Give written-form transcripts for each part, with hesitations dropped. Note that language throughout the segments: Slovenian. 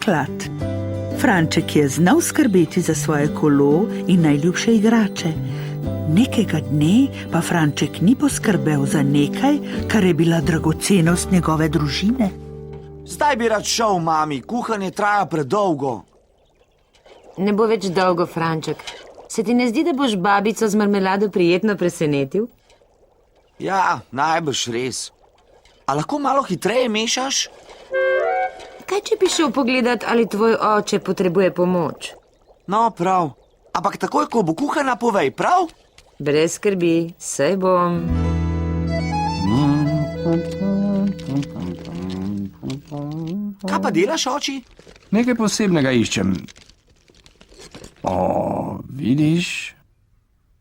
sklad. Franček je znal skrbeti za svoje kolo in najljubše igrače. Nekega dne pa Franček ni poskrbel za nekaj, kar je bila dragocenost njegove družine. Zdaj bi rad šel, mami, kuhanje traja predolgo. Ne bo več dolgo, Franček. Se ti ne zdi, da boš babico z marmelado prijetno presenetil? Ja, najbrž res. A lahko malo hitreje mešaš? Kaj, če bi šel pogledat, ali tvoj oče potrebuje pomoč? No, prav. Ampak takoj, ko bo kuhana, povej, prav? Brez skrbi, saj bom. Kaj pa delaš, oči? Nekaj posebnega iščem. O, vidiš?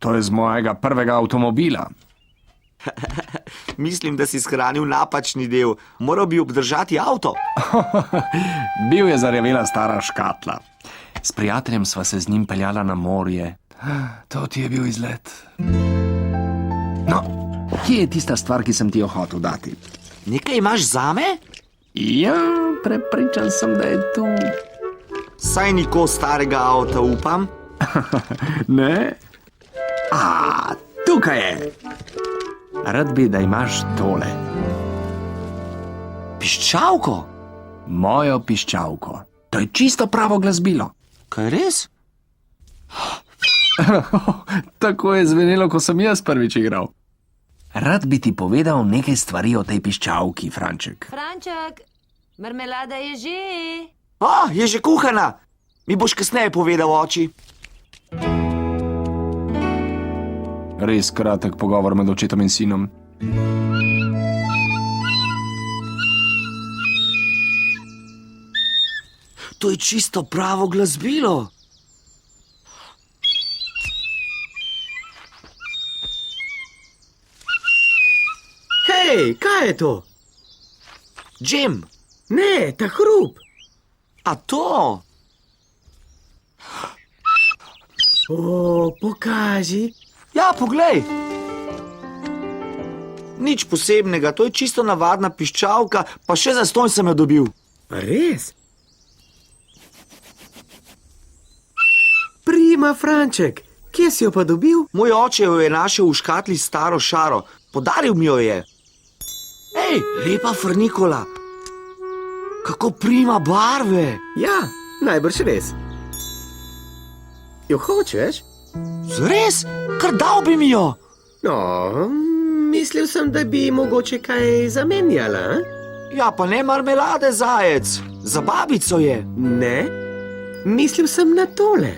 To je z mojega prvega avtomobila. Mislim, da si shranil napačni del. Moral bi obdržati avto. Bil je zarjavela stara škatla. S prijateljem sva se z njim peljala na morje. To ti je bil izlet. No, kje je tista stvar, ki sem ti jo hotel dati? Nekaj imaš zame? Ja, prepričan sem, da je tu. Saj niko starega avta, upam. Ne? A, tukaj je. Rad bi, da imaš tole. Piščalko? Mojo piščalko. To je čisto pravo glasbilo. Kaj res? Tako je zvenelo, ko sem jaz prvič igral. Rad bi ti povedal nekaj stvari o tej piščalki, Franček. Franček, marmelada je že. Je že kuhana. Mi boš kasneje povedal, oči. Res kratek pogovor med očetom in sinom. To je čisto pravo glasbilo. Hej, kaj je to? Džem. Ne, ta hrup. A to? O, pokaži. Ja, poglej. Nič posebnega, to je čisto navadna piščalka, pa še zastonj sem jo dobil. Res? Prima, Franček. Kje si jo pa dobil? Moj oče jo je našel v škatli s staro šaro. Podaril mi jo je. Ej, lepa frnikola. Kako prima barve. Ja, najbrž res. Jo hočeš? Zres? Kar dal bi mi jo. No, mislil sem, da bi mogoče kaj zamenjala. Ja, pa ne marmelade, zajec. Za babico je. Ne, mislil sem na tole.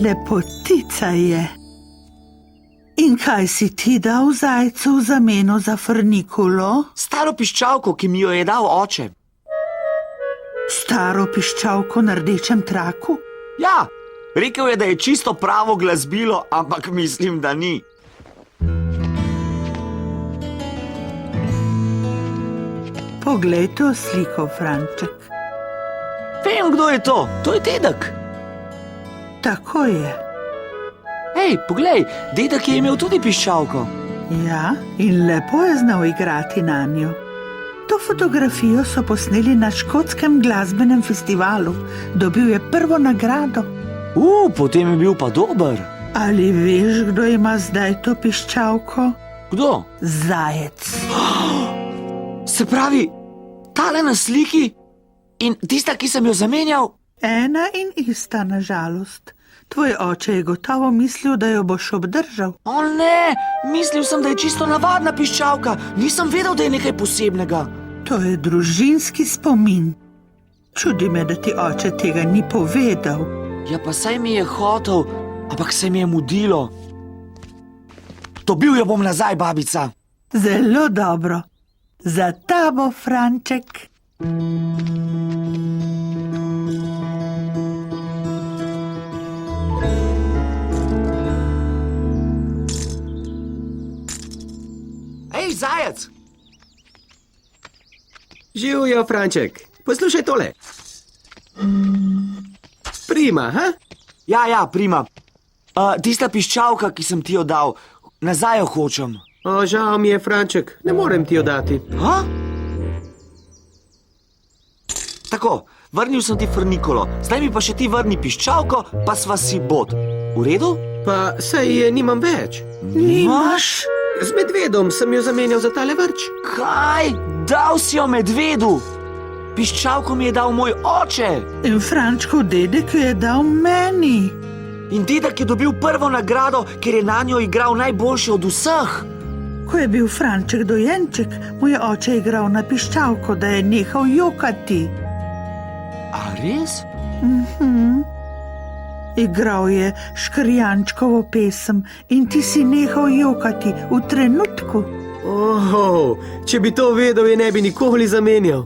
Lepotica je. In kaj si ti dal zajcu v zameno za frnikulo? Staro piščalko, ki mi jo je dal oče. Staro piščalko na rdečem traku? Ja, rekel je, da je čisto pravo glasbilo, ampak mislim, da ni. Poglej to sliko, Franček. Vem, kdo je to. To je dedek. Tako je. Ej, poglej, dedek je imel tudi piščalko. Ja, in lepo je znal igrati na njo. To fotografijo so posneli na škotskem glasbenem festivalu. Dobil je prvo nagrado. Potem je bil pa dober. Ali veš, kdo ima zdaj to piščalko? Kdo? Zajec. Se pravi, tale na sliki in tista, ki sem jo zamenjal? Ena in ista, na žalost. Tvoj oče je gotovo mislil, da jo boš obdržal. O ne, mislil sem, da je čisto navadna piščalka. Nisem vedel, da je nekaj posebnega. To je družinski spomin. Čudi me, da ti oče tega ni povedal. Ja, pa saj mi je hotel, ampak se mi je mudilo. Dobil jo bom nazaj, babica. Zelo dobro. Za tabo, Franček. Ej, zajec! Živjo, Franček. Poslušaj tole. Prima, ha? Ja, prima. Tista piščalka, ki sem ti jo dal, nazaj jo hočem. O, žal mi je, Franček, ne morem ti jo dati. Ha? Tako, vrnil sem ti frnikolo, zdaj mi pa še ti vrni piščalko, pa sva si bod. V redu? Pa saj je nimam več. Nimaš? Z medvedom sem jo zamenjal za tale vrč. Kaj? Dal si jo medvedu? Piščalko mi je dal moj oče. In Frančkov dedek jo je dal meni. In dedek je dobil prvo nagrado, ker je na njo igral najboljše od vseh. Ko je bil Franček dojenček, mu je oče igral na piščalko, da je nehal jokati. A res? Igral je Škrjančkovo pesem in ti si nehal jokati v trenutku. Oh, če bi to vedel, je ne bi nikoli zamenjal.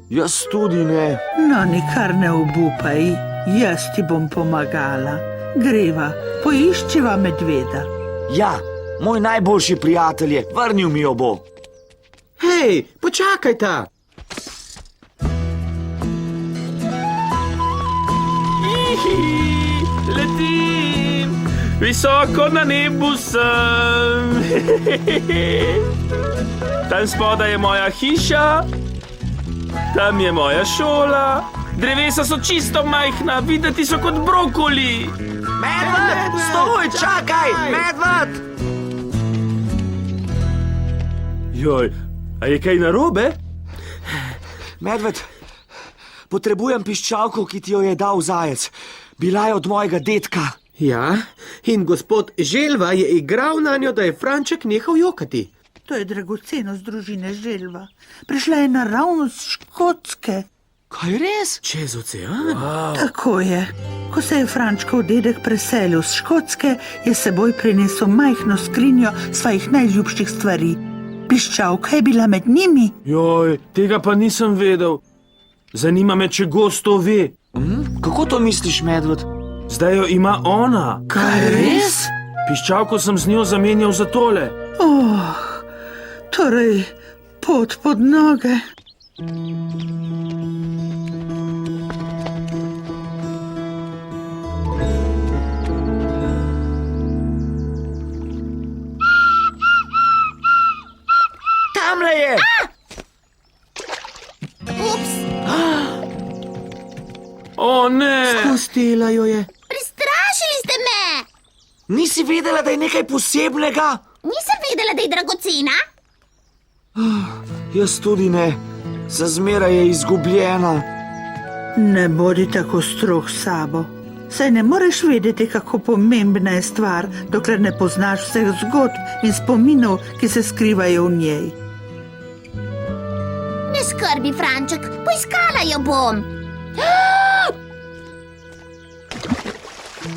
Jaz tudi ne. No, nikar ne obupaj, jaz ti bom pomagala. Greva, poiščiva medveda. Ja, moj najboljši prijatelj je, vrnil mi jo bo. Hej, počakaj ta. Letim, visoko na nebu sem. Tam spodaj je moja hiša, tam je moja šola. Drevesa so čisto majhna, videti so kot brokoli. Medved, stoj, čakaj, medved! Joj, a je kaj narobe? Medved, potrebujem piščalko, ki ti jo je dal zajec. Bila je od mojega dedka. Ja, in gospod Želva je igral na njo, da je Franček nehal jokati. To je dragocenost družine Želva. Prišla je naravnost z Škotske. Kaj res? Čez ocean? Tako je. Ko se je Frančkov dedek preselil z Škotske, je seboj prinesel majhno skrinjo svojih najljubših stvari. Piščalka je bila med njimi. Joj, tega pa nisem vedel. Zanima me, če gost to ve. Kako to misliš, medved? Zdaj jo ima ona. Kaj res? Piščalko sem z njo zamenjal za tole. Torej, pot pod noge. Tamle je! O ne! Pustila jo je. Prestrašili ste me! Nisi vedela, da je nekaj posebnega? Nisem vedela, da je dragocena. Jaz tudi ne. Za zmeraj je izgubljena. Ne bodi tako strog s sabo. Saj ne moreš vedeti, kako pomembna je stvar, dokler ne poznaš vseh zgodb in spominov, ki se skrivajo v njej. Ne skrbi, Franček, poiskala jo bom.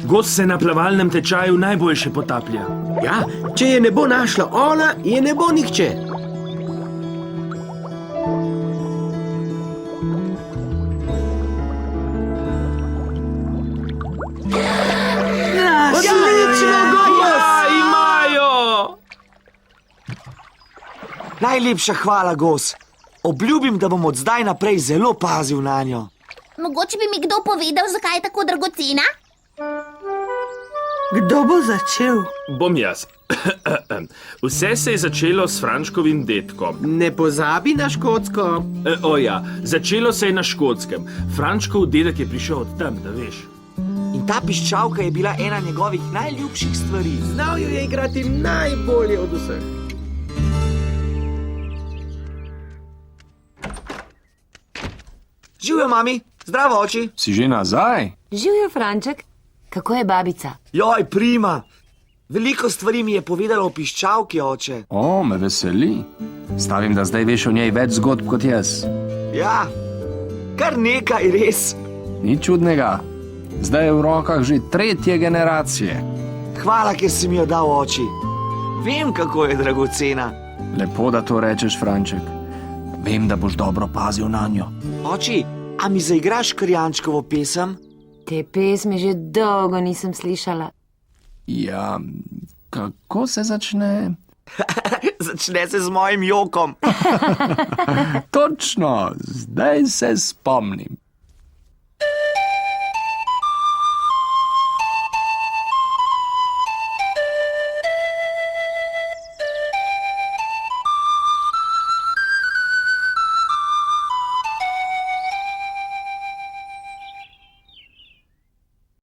Gost se na plavalnem tečaju najboljše potaplja. Ja, če je ne bo našla ona, je ne bo nihče. Odlično, Ja, imajo! Najlepša hvala, Gos. Obljubim, da bom od zdaj naprej zelo pazil na njo. Mogoče bi mi kdo povedal, zakaj je tako dragocena? Kdo bo začel? Bom jaz. Vse se je začelo s Frančkovim dedkom. Ne pozabi na Škotsko. Začelo se je na Škotskem. Frančkov dedek je prišel od tam, da veš. In ta piščalka je bila ena njegovih najljubših stvari. Znal jo je igrati najbolje od vseh. Živjo, mami, zdravo, oči. Si že nazaj? Živjo, Franček. Kako je babica? Joj, prima. Veliko stvari mi je povedala o piščalki, oče. O, me veseli. Stavim, da zdaj veš o njej več zgodb kot jaz. Ja, kar nekaj res. Ni čudnega. Zdaj je v rokah že 3. generacije. Hvala, ker si mi jo dal, oči. Vem, kako je dragocena. Lepo, da to rečeš, Franček. Vem, da boš dobro pazil na njo. Oči, a mi zaigraš Škrjančkovo pesem? Te pesmi že dolgo nisem slišala. Ja, kako se začne? Začne se z mojim jokom. Točno, zdaj se spomnim.